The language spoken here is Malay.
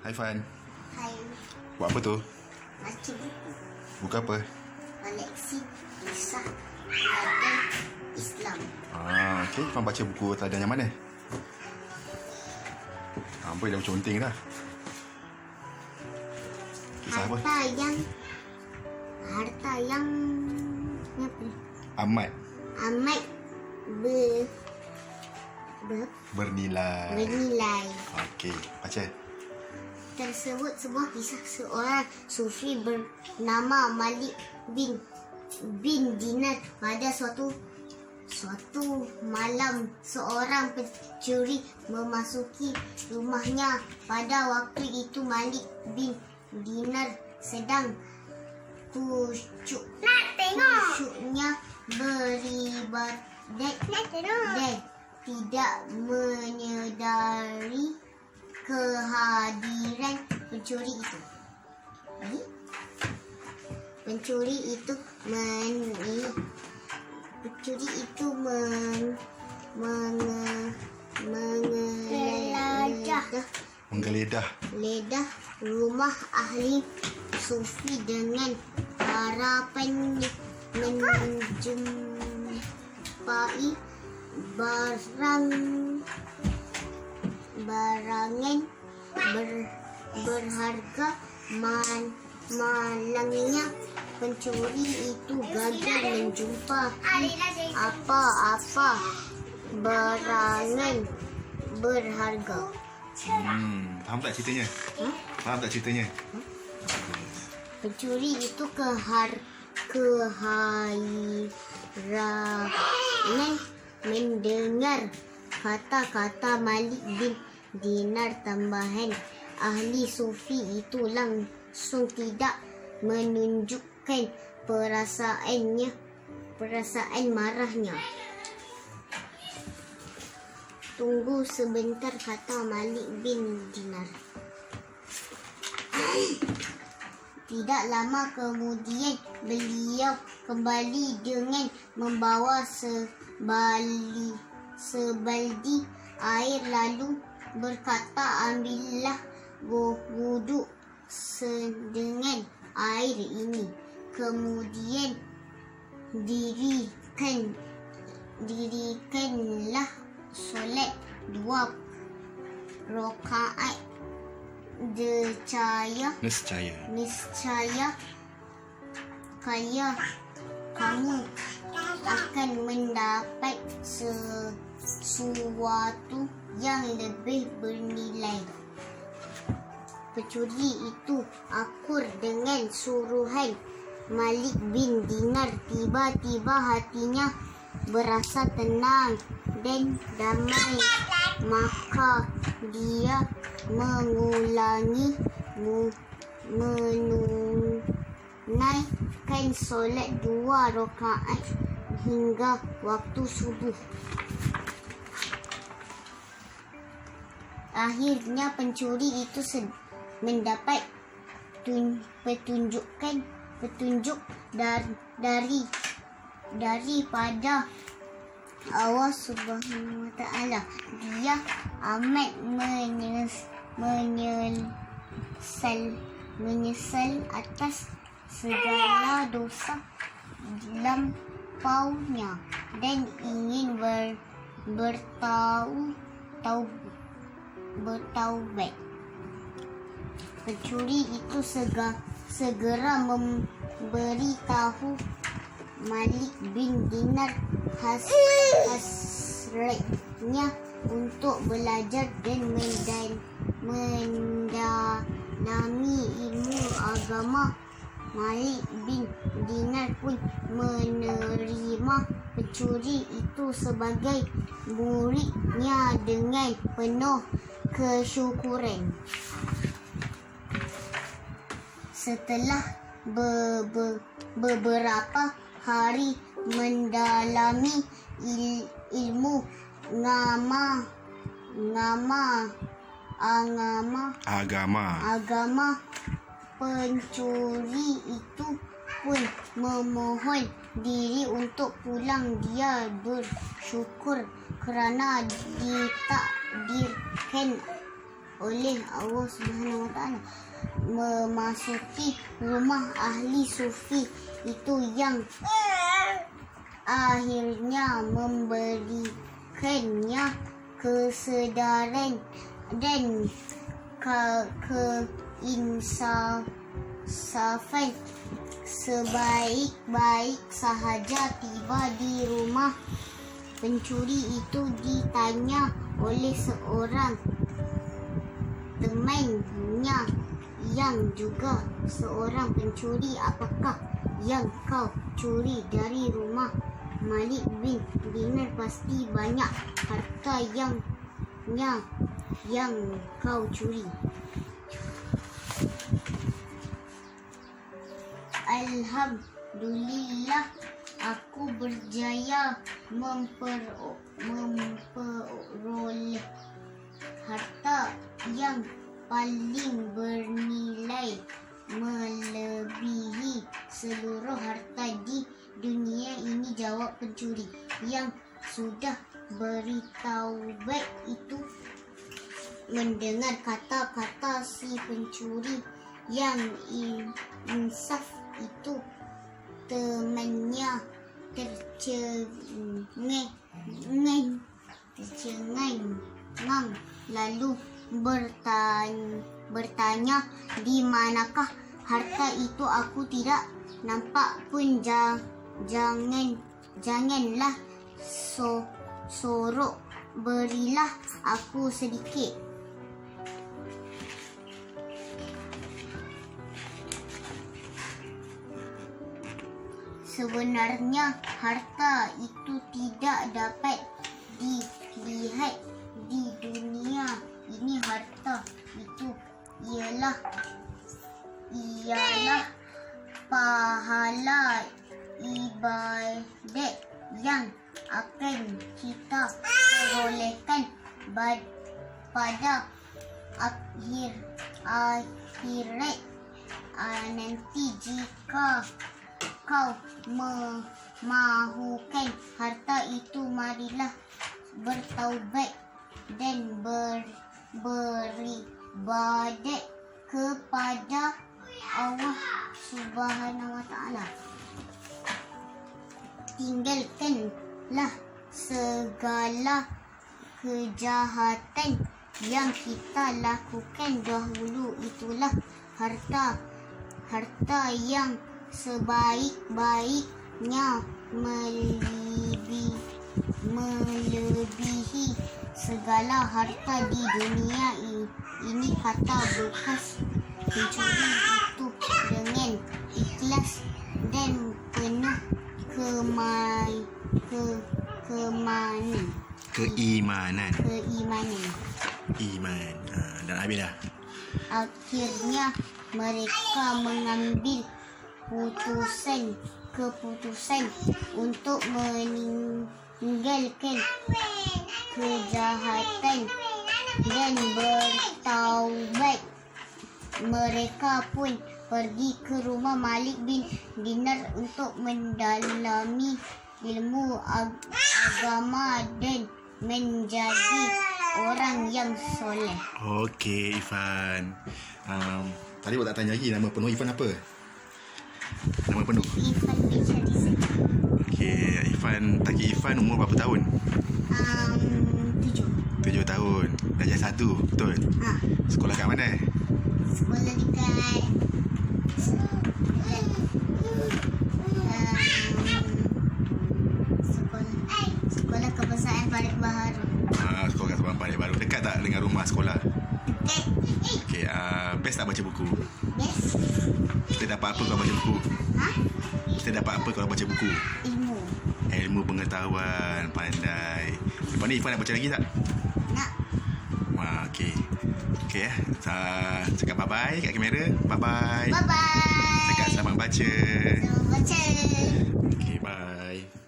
Hai Fan. Hai, Buat apa tu? baca buku Buku apa? koleksi kisah teladan Islam. Okey. Fan baca buku teladan yang mana? Ampun, dah macam penting dah. Kisah apa? Harta yang apa? Amat Amat bernilai. bernilai. Okey, baca. Tersebut sebuah kisah seorang sufi bernama Malik bin Dinar. Pada suatu malam, seorang pencuri memasuki rumahnya. Pada waktu itu Malik bin Dinar sedang khusyuknya beribadat dan tidak menyadari kehadiran pencuri itu. Pencuri itu Menggeledah menggeledah rumah ahli sufi dengan harapan menjumpai barangan berharga. Malangnya pencuri itu gagal menjumpai apa-apa barangan berharga. Faham tak ceritanya? Faham tak ceritanya? Pencuri itu kehairan mendengar kata-kata Malik bin Dinar. Tambahan ahli sufi itu langsung tidak menunjukkan perasaan marahnya. Tunggu sebentar, kata Malik bin Dinar. Tidak lama kemudian beliau kembali dengan membawa sebaldi air lalu berkata, ambillah wuduk dengan air ini, kemudian dirikanlah solat 2 rakaat. Niscaya kamu akan mendapat sesuatu yang lebih bernilai. Pencuri itu akur dengan suruhan Malik bin Dinar. Tiba-tiba hatinya berasa tenang dan damai. Maka dia mengulangi menunaikan solat 2 rakaat hingga waktu subuh. Akhirnya pencuri itu mendapat petunjuk daripada Allah Subhanahu wa Ta'ala. Dia amat menyesal atas segala dosa lampaunya dan ingin bertaubat. Pencuri itu segera memberitahu Malik bin Dinar hasratnya untuk belajar dan mendalami ilmu agama. Malik bin Dinar pun menerima pencuri itu sebagai muridnya dengan penuh kesyukuran. Setelah beberapa hari mendalami ilmu agama, pencuri itu pun memohon diri untuk pulang. Dia bersyukur kerana ditakdirkan oleh Allah Subhanahu Wa Taala. Memasuki rumah ahli sufi itu yang akhirnya memberikannya kesedaran dan keinsafan. Sebaik-baik sahaja tiba di rumah pencuri itu, ditanya oleh seorang temannya yang juga seorang pencuri, apakah yang kau curi dari rumah Malik bin Dinar? Pasti banyak harta yang kau curi. Alhamdulillah, aku berjaya memperoleh harta yang paling bernilai melebihi seluruh harta di dunia ini, jawab pencuri yang sudah bertaubat itu. Mendengar kata-kata si pencuri yang insaf itu, temannya tercengang lalu bertanya, di manakah harta itu? Aku tidak nampak pun. Janganlah sorok, berilah aku sedikit. Sebenarnya harta itu tidak dapat dilihat di dunia ini. Harta itu ialah pahala ibadat yang akan kita perolehkan pada akhirat nanti. Jika kau memahukan harta itu, marilah bertaubat dan beribadat kepada Allah Subhanahu Wa Taala. Tinggalkanlah segala kejahatan yang kita lakukan dahulu. Itulah harta yang sebaik-baiknya melebihi segala harta di dunia ini, kata bekas pencuri itu dengan ikhlas dan penuh keimanan. Dan habis dah. Akhirnya mereka mengambil keputusan untuk meninggalkan kejahatan dan bertaubat. Mereka pun pergi ke rumah Malik bin Dinar untuk mendalami ilmu agama dan menjadi orang yang soleh. Okey, Ifan. Tadi awak tak tanya lagi, nama penuh Ifan apa? Nama penuh? Ifan bin Syadizat. Okey, Ifan umur berapa tahun? 7 tahun. Darjah 1, betul? Sekolah kat mana? Sekolah dekat sekolah kebangsaan Parit Baharu. Sekolah kebangsaan Parit Baharu. Dekat tak dengan rumah sekolah? Dekat. Okey, best tak baca buku? Best. Kita dapat apa kalau baca buku? Kita dapat apa kalau baca buku? Ilmu pengetahuan, pandai. Lepas ni Ifan nak baca lagi tak? Nak. Okey. Okey cakap bye-bye kat kamera. Bye-bye. Bye-bye. Cakap selamat baca. Selamat baca. Okey, bye.